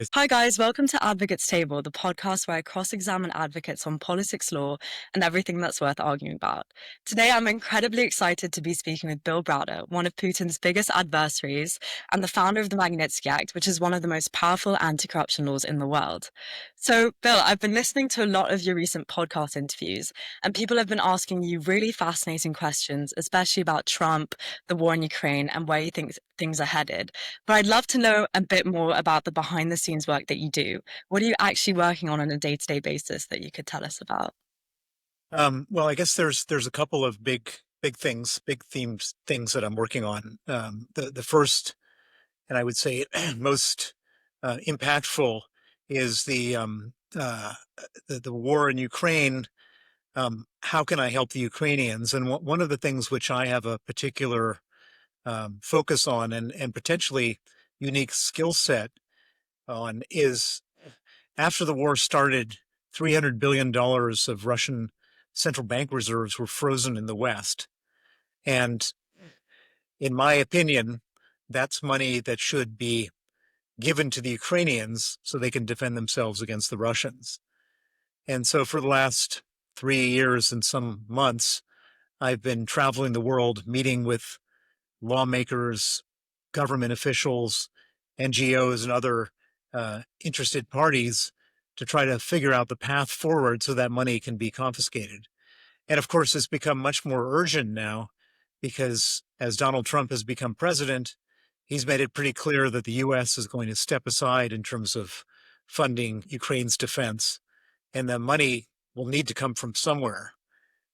Hi, guys. Welcome to Advocates Table, the podcast where I cross examine advocates on politics, law, and everything that's worth arguing about. Today, I'm incredibly excited to be speaking with Bill Browder, one of Putin's biggest adversaries and the founder of the Magnitsky Act, which is one of the most powerful anti corruption laws in the world. So, Bill, I've been listening to a lot of your recent podcast interviews, and people have been asking you really fascinating questions, especially about Trump, the war in Ukraine, and where you think things are headed. But I'd love to know a bit more about the behind the scenes work that you do. What are you actually working on a day-to-day basis that you could tell us about? Well, I guess there's a couple of big things, big things that I'm working on. The first, and I would say most impactful, is the war in Ukraine. How can I help the Ukrainians? And one of the things which I have a particular focus on and potentially unique skill set on is after the war started, $300 billion of Russian central bank reserves were frozen in the West. And in my opinion, that's money that should be given to the Ukrainians so they can defend themselves against the Russians. And so for the last 3 years and some months, I've been traveling the world, meeting with lawmakers, government officials, NGOs, and other interested parties to try to figure out the path forward so that money can be confiscated. And of course, it's become much more urgent now because as Donald Trump has become president, he's made it pretty clear that the U.S. is going to step aside in terms of funding Ukraine's defense, and the money will need to come from somewhere.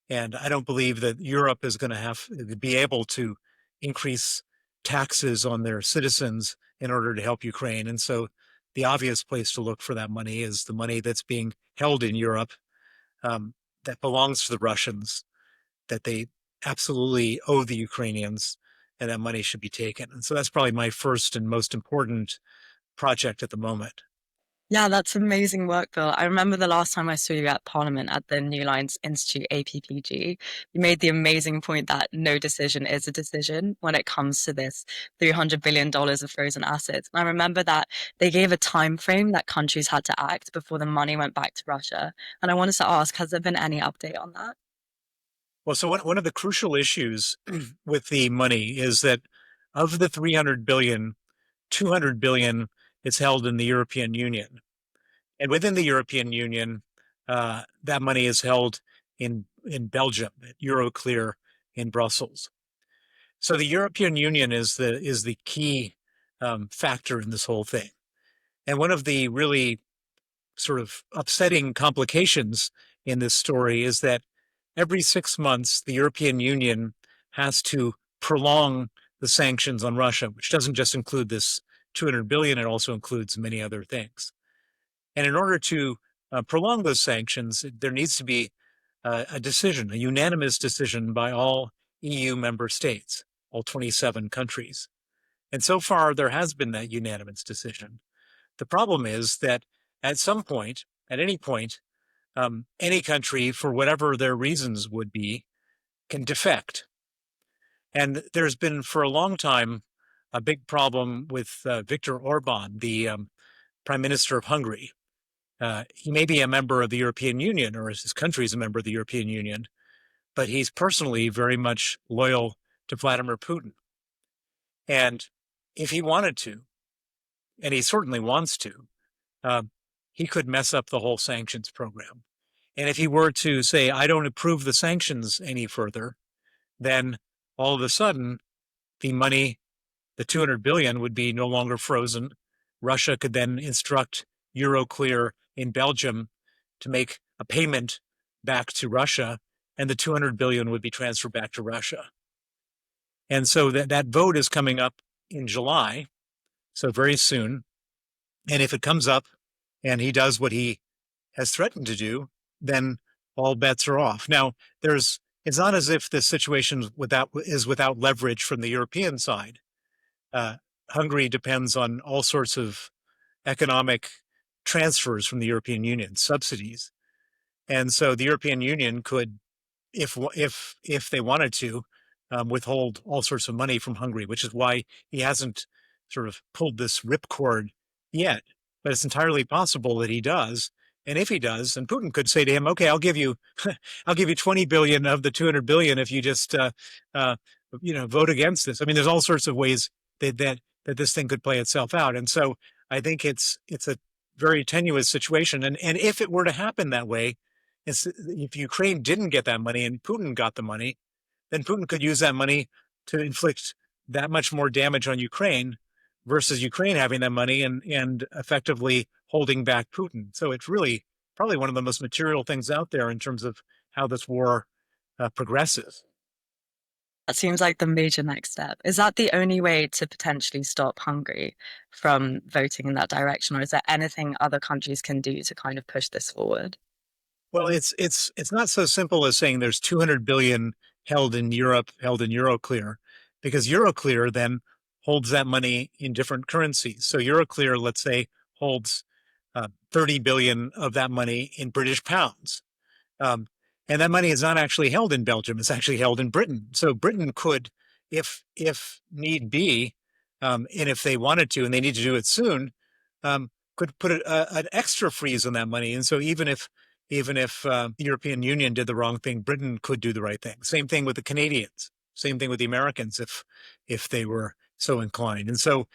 And I don't believe that Europe is going to have to be able to increase taxes on their citizens in order to help Ukraine. And so the obvious place to look for that money is the money that's being held in Europe that belongs to the Russians, that they absolutely owe the Ukrainians, and that money should be taken. And so that's probably my first and most important project at the moment. Yeah, that's amazing work, Bill. I remember the last time I saw you at Parliament at the New Lines Institute, APPG. You made the amazing point that no decision is a decision when it comes to this $300 billion of frozen assets. And I remember that they gave a time frame that countries had to act before the money went back to Russia. And I wanted to ask, has there been any update on that? Well, so one of the crucial issues with the money is that of the 300 billion, 200 billion is held in the European Union. And within the European Union, that money is held in Belgium, at Euroclear in Brussels. So the European Union is the key factor in this whole thing. And one of the really sort of upsetting complications in this story is that every 6 months, the European Union has to prolong the sanctions on Russia, which doesn't just include this 200 billion, it also includes many other things. And in order to prolong those sanctions, there needs to be a decision, a unanimous decision by all EU member states, all 27 countries. And so far, there has been that unanimous decision. The problem is that at some point, at any point, any country, for whatever their reasons would be, can defect. And there's been for a long time a big problem with Viktor Orban, the prime minister of Hungary. He may be a member of the European Union, or his country is a member of the European Union, but he's personally very much loyal to Vladimir Putin. And if he wanted to, and he certainly wants to, uh, he could mess up the whole sanctions program. And if he were to say, I don't approve the sanctions any further, then all of a sudden the money, the 200 billion, would be no longer frozen. Russia could then instruct Euroclear in Belgium to make a payment back to Russia, and the 200 billion would be transferred back to Russia. And so that vote is coming up in July, so very soon. And if it comes up and he does what he has threatened to do, then all bets are off. Now, it's not as if the situation is without leverage from the European side. Hungary depends on all sorts of economic transfers from the European Union, subsidies. And so the European Union could, if they wanted to, withhold all sorts of money from Hungary, which is why he hasn't sort of pulled this ripcord yet. but it's entirely possible that he does. And if he does, then Putin could say to him, "Okay, I'll give you, I'll give you 20 billion of the 200 billion if you just, uh, vote against this." I mean, there's all sorts of ways that this thing could play itself out, and so I think it's a very tenuous situation. And if it were to happen that way, if Ukraine didn't get that money and Putin got the money, then Putin could use that money to inflict that much more damage on Ukraine versus Ukraine having that money and effectively holding back Putin. So it's really probably one of the most material things out there in terms of how this war progresses. That seems like the major next step. Is that the only way to potentially stop Hungary from voting in that direction, or is there anything other countries can do to kind of push this forward? Well, it's not so simple as saying there's 200 billion held in Europe, held in Euroclear, because Euroclear then holds that money in different currencies. So Euroclear, let's say, holds 30 billion of that money in British pounds. Um, and that money is not actually held in Belgium; it's actually held in Britain. So Britain could, if need be, and if they wanted to, and they need to do it soon, could put an extra freeze on that money. And so even if the European Union did the wrong thing, Britain could do the right thing. Same thing with the Canadians. Same thing with the Americans, if they were so inclined. And so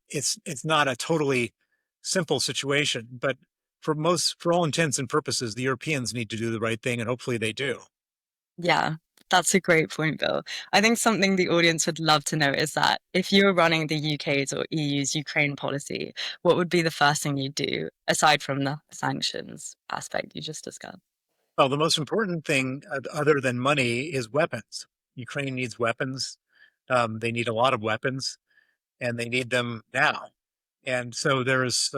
it's not a totally simple situation, but for all intents and purposes, the Europeans need to do the right thing, and hopefully they do. Yeah, that's a great point, Bill. I think something the audience would love to know is that if you were running the UK's or EU's Ukraine policy, what would be the first thing you'd do, aside from the sanctions aspect you just discussed? Well, the most important thing other than money is weapons. Ukraine needs weapons. They need a lot of weapons, and they need them now. And so there's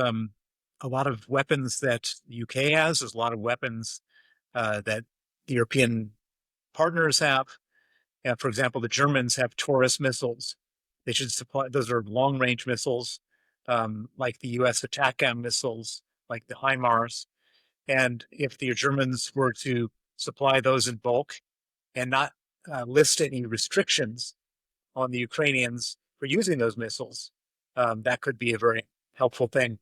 a lot of weapons that the UK has. There's a lot of weapons that the European partners have. For example, the Germans have Taurus missiles. They should supply, those are long range missiles, like the US ATACMS missiles, like the HIMARS. And if the Germans were to supply those in bulk and not list any restrictions on the Ukrainians for using those missiles, that could be a very helpful thing.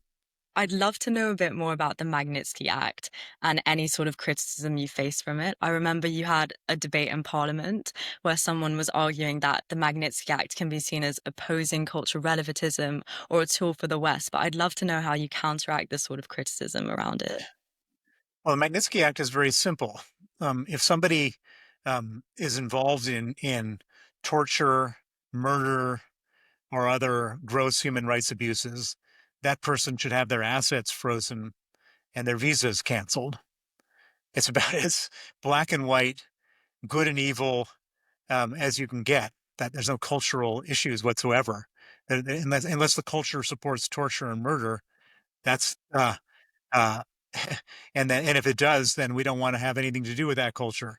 I'd love to know a bit more about the Magnitsky Act and any sort of criticism you faced from it. I remember you had a debate in Parliament where someone was arguing that the Magnitsky Act can be seen as opposing cultural relativism or a tool for the West, but I'd love to know how you counteract this sort of criticism around it. Well, the Magnitsky Act is very simple. If somebody is involved in torture, murder, or other gross human rights abuses, that person should have their assets frozen and their visas canceled. It's about as black and white, good and evil as you can get. That there's no cultural issues whatsoever, unless the culture supports torture and murder. That's uh, and if it does, then we don't want to have anything to do with that culture.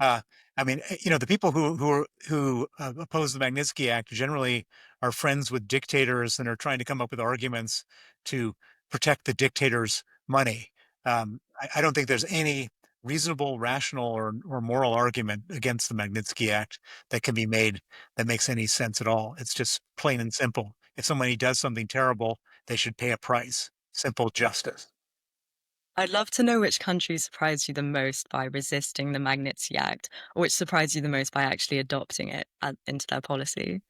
Uh, I mean, the people who oppose the Magnitsky Act generally are friends with dictators and are trying to come up with arguments to protect the dictator's money. I don't think there's any reasonable, rational, or moral argument against the Magnitsky Act that can be made that makes any sense at all. It's just plain and simple. If somebody does something terrible, they should pay a price. Simple justice. I'd love to know which country surprised you the most by resisting the Magnitsky Act, or which surprised you the most by actually adopting it into their policy.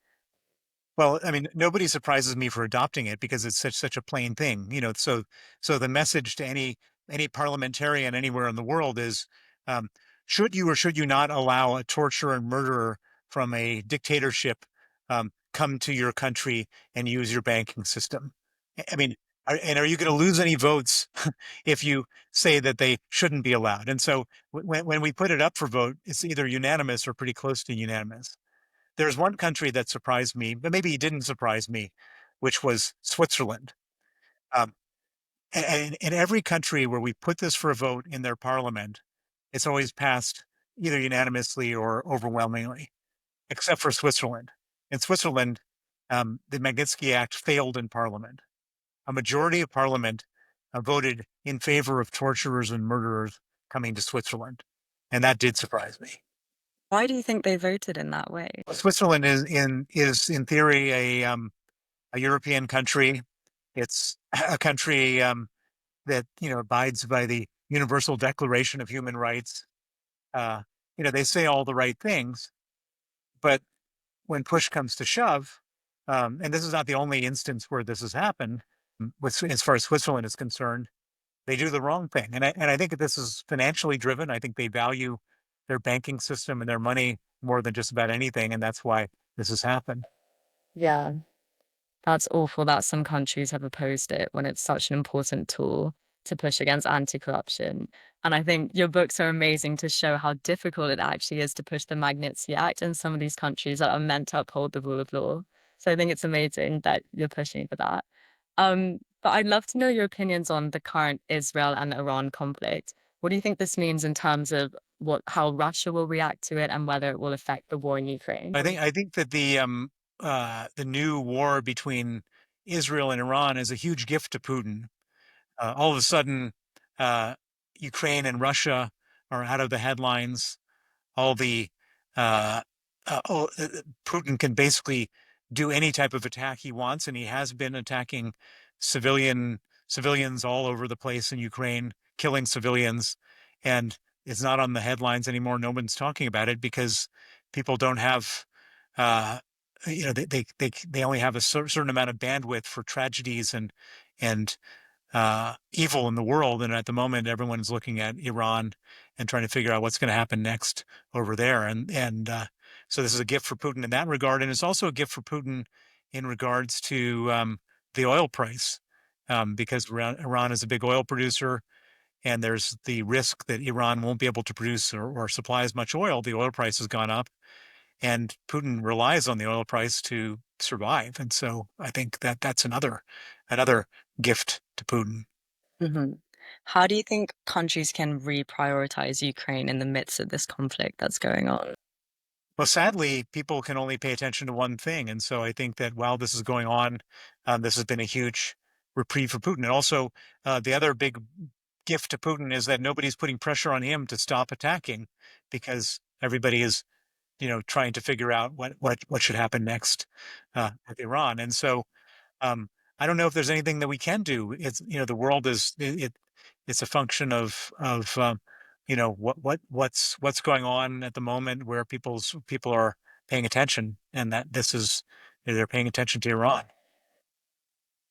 Well, I mean, nobody surprises me for adopting it because it's such a plain thing, So the message to any parliamentarian anywhere in the world is, um, should you or should you not allow a torturer and murderer from a dictatorship come to your country and use your banking system? I mean, are you going to lose any votes if you say that they shouldn't be allowed? And so when we put it up for vote, it's either unanimous or pretty close to unanimous. There's one country that surprised me, but maybe it didn't surprise me, which was Switzerland. Um, and in every country where we put this for a vote in their parliament, it's always passed either unanimously or overwhelmingly, except for Switzerland. In Switzerland, the Magnitsky Act failed in parliament. A majority of parliament voted in favor of torturers and murderers coming to Switzerland. And that did surprise me. Why do you think they voted in that way? Switzerland is in theory a European country. It's a country that abides by the Universal Declaration of Human Rights. Uh, they say all the right things, but when push comes to shove, and this is not the only instance where this has happened, as far as Switzerland is concerned, they do the wrong thing. And I think that this is financially driven. I think they value their banking system and their money more than just about anything, and that's why this has happened. Yeah. That's awful that some countries have opposed it when it's such an important tool to push against anti-corruption. And I think your books are amazing to show how difficult it actually is to push the Magnitsky Act in some of these countries that are meant to uphold the rule of law. So I think it's amazing that you're pushing for that. But I'd love to know your opinions on the current Israel and Iran conflict. What do you think this means in terms of how Russia will react to it and whether it will affect the war in Ukraine? I think that the new war between Israel and Iran is a huge gift to Putin. All of a sudden, uh, Ukraine and Russia are out of the headlines. All the uh, Putin can basically do any type of attack he wants, and he has been attacking civilians all over the place in Ukraine, killing civilians, and it's not on the headlines anymore. No one's talking about it because people don't have, uh, they only have a certain amount of bandwidth for tragedies and evil in the world. And at the moment, everyone is looking at Iran and trying to figure out what's going to happen next over there. And so this is a gift for Putin in that regard, and it's also a gift for Putin in regards to the oil price, because Iran is a big oil producer, and there's the risk that Iran won't be able to produce or supply as much oil. The oil price has gone up, and Putin relies on the oil price to survive. And so I think that that's another gift to Putin. Mhm. How do you think countries can reprioritize Ukraine in the midst of this conflict that's going on? Well, sadly, people can only pay attention to one thing, and so I think that while this is going on, this has been a huge reprieve for Putin. And also, the other big gift to Putin is that nobody's putting pressure on him to stop attacking, because everybody is, trying to figure out what should happen next with Iran. And so, um, I don't know if there's anything that we can do. It's the world is it's a function of what's going on at the moment, where people are paying attention, and that this is they're paying attention to Iran.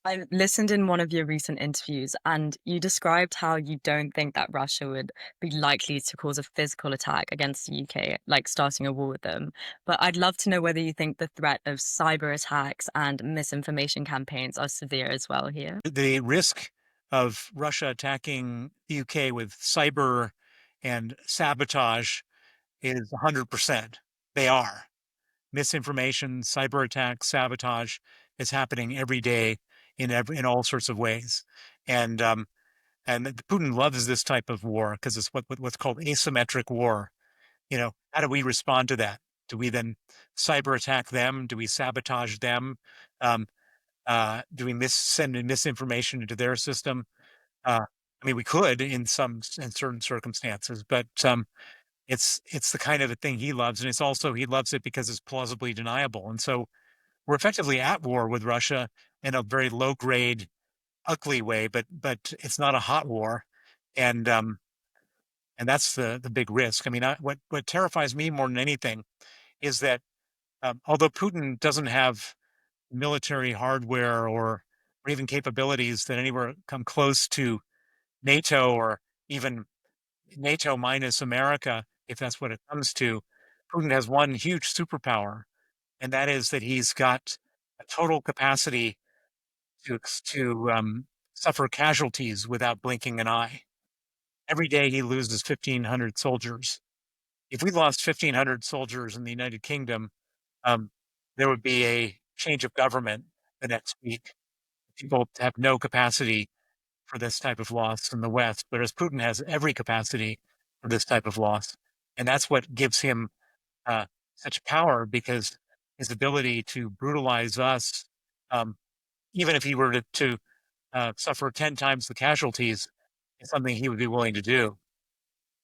I listened in one of your recent interviews, and you described how you don't think that Russia would be likely to cause a physical attack against the UK, like starting a war with them. But I'd love to know whether you think the threat of cyber attacks and misinformation campaigns are severe as well here. The risk of Russia attacking the UK with cyber and sabotage is 100%. They are. Misinformation, cyber attacks, sabotage is happening every day in all sorts of ways. And Putin loves this type of war because it's what's called asymmetric war. How do we respond to that? Do we then cyber attack them? Do we sabotage them? Um, do we send in misinformation into their system? I mean, we could in certain circumstances, but it's the kind of a thing he loves, and it's also he loves it because it's plausibly deniable. And so we're effectively at war with Russia in a very low grade, ugly way, but it's not a hot war, and and that's the big risk. I mean, what terrifies me more than anything is that although Putin doesn't have military hardware or even capabilities that anywhere come close to NATO, or even NATO minus America, if that's what it comes to, Putin has one huge superpower, and that is that he's got a total capacity to suffer casualties without blinking an eye. Every day he loses 1,500 soldiers. If we lost 1,500 soldiers in the United Kingdom, um, there would be a change of government the next week. People have no capacity for this type of loss in the West, whereas Putin has every capacity for this type of loss. And that's what gives him uh, such power, because his ability to brutalize us, um, even if he were to suffer 10 times the casualties, is something he would be willing to do.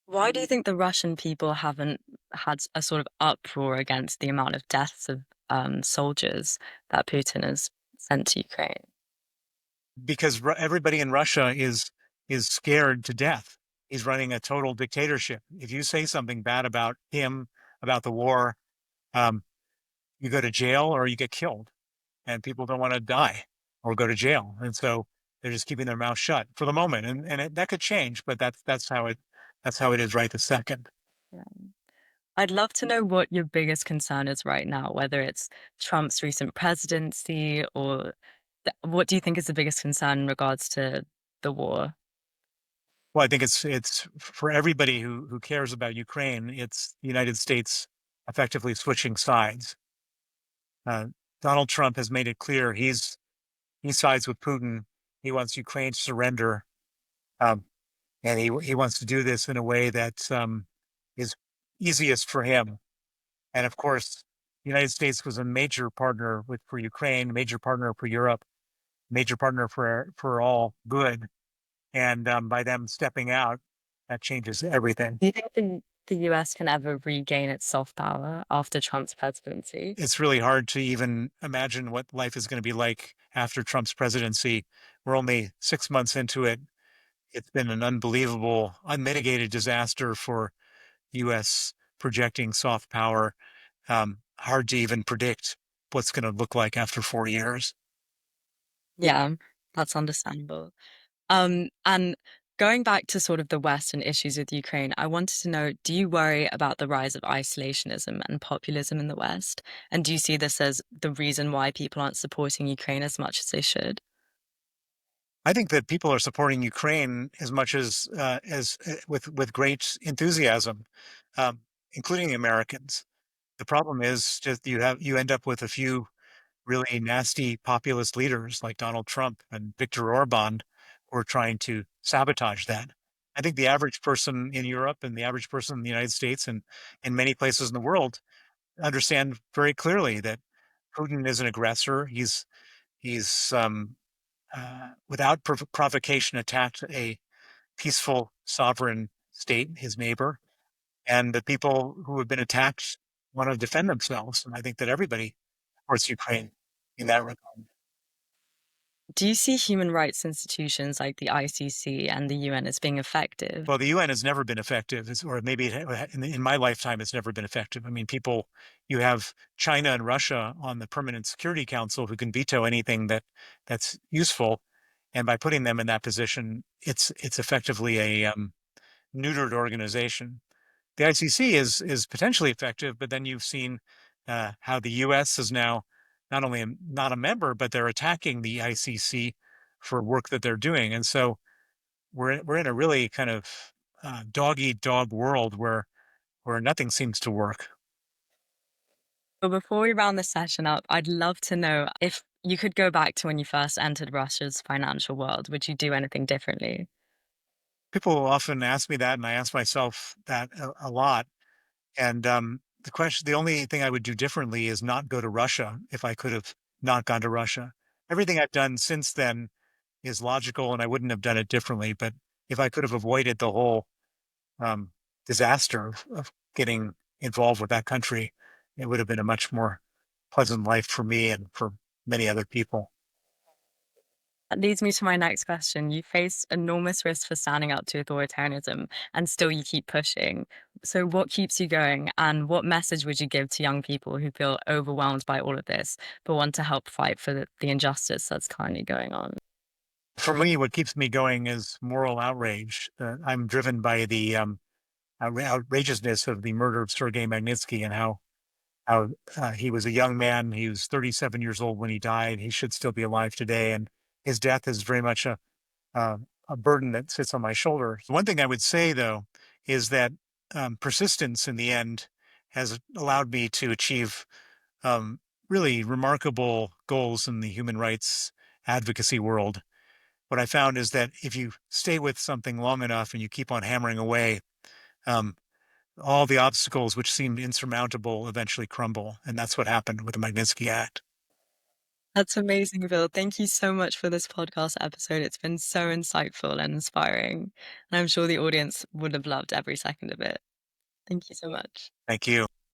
Why do you think the Russian people haven't had a sort of uproar against the amount of deaths of soldiers that Putin has sent to Ukraine? because everybody in Russia is scared to death. He's running a total dictatorship. If you say something bad about him, about the war, um, you go to jail or you get killed, and people don't want to die or go to jail, and so they're just keeping their mouth shut for the moment, and that could change, but that's how it is right this second. Yeah. I'd love to know what your biggest concern is right now, whether it's Trump's recent presidency or what do you think is the biggest concern in regards to the war? Well, I think it's for everybody who cares about Ukraine. It's the United States effectively switching sides. Uh, Donald Trump has made it clear he sides with Putin. He wants Ukraine to surrender, um, and he wants to do this in a way that is easiest for him. And of course, the United States was a major partner for Ukraine, major partner for Europe, major partner for all good. And by them stepping out, that changes everything. Do you think the US can ever regain its soft power after Trump's presidency? It's really hard to even imagine what life is going to be like after Trump's presidency. We're only 6 months into it. It's been an unbelievable, unmitigated disaster for US projecting soft power. Hard to even predict what's going to look like after 4 years. Yeah, that's understandable. And going back to sort of the West and issues with Ukraine, I wanted to know, do you worry about the rise of isolationism and populism in the West? And do you see this as the reason why people aren't supporting Ukraine as much as they should? I think that people are supporting Ukraine as much as with great enthusiasm, um, including Americans. The problem is just you end up with a few really nasty populist leaders like Donald Trump and Viktor Orban who are trying to sabotage that. I think the average person in Europe and the average person in the United States and in many places in the world understand very clearly that Putin is an aggressor. He's without provocation attacked a peaceful sovereign state, his neighbor, and the people who have been attacked want to defend themselves. And I think that everybody supports Ukraine in that regard. Do you see human rights institutions like the ICC and the UN as being effective? Well, the UN has never been effective, or maybe in my lifetime, it's never been effective. I mean, you have China and Russia on the Permanent Security Council who can veto anything that's useful, and by putting them in that position, it's effectively a neutered organization. The ICC is potentially effective, but then you've seen how the U.S. is now not only not a member, but they're attacking the ICC for work that they're doing, and so we're in a really kind of dog eat dog world where nothing seems to work. But before we round this session up, I'd love to know if you could go back to when you first entered Russia's financial world, would you do anything differently? People often ask me that, and I ask myself that a lot. And the only thing I would do differently is not go to Russia if I could have not gone to Russia. Everything I've done since then is logical, and I wouldn't have done it differently. But if I could have avoided the whole um, disaster of getting involved with that country, it would have been a much more pleasant life for me and for many other people. That leads me to my next question. You face enormous risk for standing up to authoritarianism, and still you keep pushing. So, what keeps you going, and what message would you give to young people who feel overwhelmed by all of this, but want to help fight for the injustice that's currently going on? For me, what keeps me going is moral outrage. I'm driven by the outrageousness of the murder of Sergei Magnitsky and how he was a young man. He was 37 years old when he died. He should still be alive today, and his death is very much uh, a burden that sits on my shoulder. One thing I would say, though, is that persistence in the end has allowed me to achieve um, really remarkable goals in the human rights advocacy world. What I found is that if you stay with something long enough and you keep on hammering away, um, all the obstacles which seemed insurmountable eventually crumble. And that's what happened with the Magnitsky Act. That's amazing, Bill. Thank you so much for this podcast episode. It's been so insightful and inspiring. And I'm sure the audience would have loved every second of it. Thank you so much. Thank you.